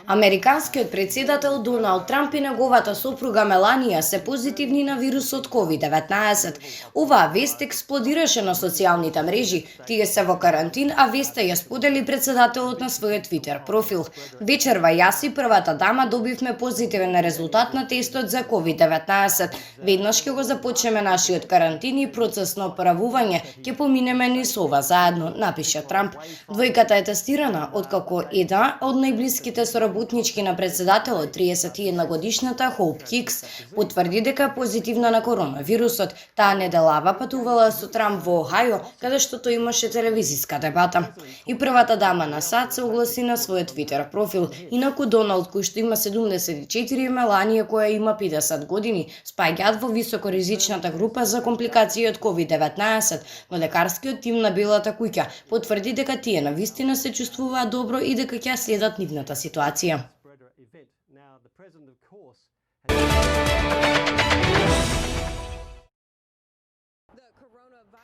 Американскиот председател Доналд Трамп и неговата сопруга Меланија се позитивни на вирусот COVID-19. Оваа вест експлодираше на социјалните мрежи. Тие се во карантин, а веста ја сподели председателот на својот Твитер профил. Вечерва јас и првата дама добивме позитивен резултат на тестот за COVID-19. Веднаш ќе го започнеме нашиот карантин и процес на оправување, ќе поминеме низ ова заедно, напиша Трамп. Двојката е тестирана откако една од најблиските соработнички на председателот, 31 годишната Хоуп Хикс, потврди дека е позитивна на коронавирусот. Таа неделава патувала со Трамп во Охајо, каде што тој имаше телевизиска дебата. И првата дама на САД се огласи на својот Твитер профил. Инаку Доналд, кој што има 74 и Меланија која има 50 години, спаѓаат во високоризичната група за компликации од COVID-19, но лекарскиот тим на Белата куќа потврди дека тие навистина се чувствуваат добро и дека ќе следат нивната ситуација.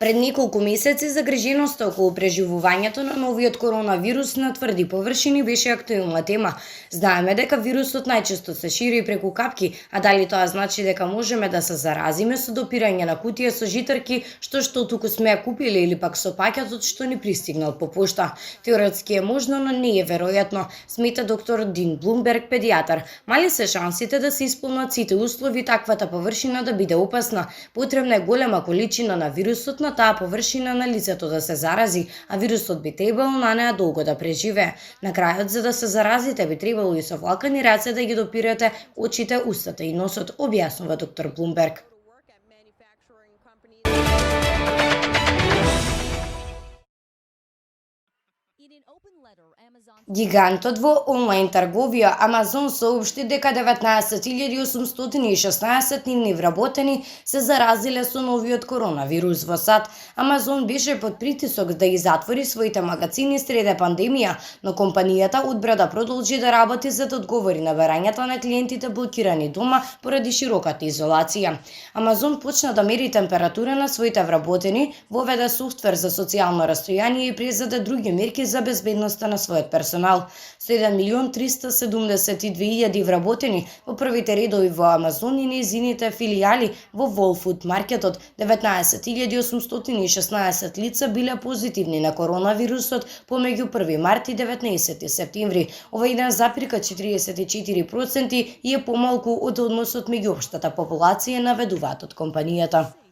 Пред неколку месеци загриженоста околу преживувањето на новиот коронавирус на тврди површини беше актуелна тема. Знаеме дека вирусот најчесто се шири преку капки, а дали тоа значи дека можеме да се заразиме со допирање на кутија со житарки што туку сме ја купиле или пак со паќатот што ни пристигнал по пошта? Теоретски е можно, но не е веројатно, смета доктор Дин Блумберг, педијатар. Мали се шансите да се исполнат сите услови таквата површина да биде опасна. Потребна е голема количина на вирусот на таа површина на лицето да се зарази, а вирусот би требало на неа долго да преживее. На крајот, за да се заразите, би требало и со влакани раце да ги допирате очите, устата и носот, објаснува доктор Блумберг. Гигантот во онлайн трговија Амазон соопшти дека 19.816 нивни вработени се заразиле со новиот коронавирус во САД. Амазон беше под притисок да ги затвори своите магазини среде пандемија, но компанијата одбра да продолжи да работи за да одговори на барањата на клиентите блокирани дома поради широката изолација. Амазон почна да мери температура на своите вработени, воведе софтвер за социјално растојание и презеде други мерки за безбедноста на својот персонал. 7.372.000 вработени во првите редови во Амазон и нејзините филијали во Whole Food маркетот. 19.816 лица биле позитивни на коронавирусот помеѓу 1 март и 19 септември. Ова 1,44% и е помалку од односот меѓу општата популација, наведуваат од компанијата.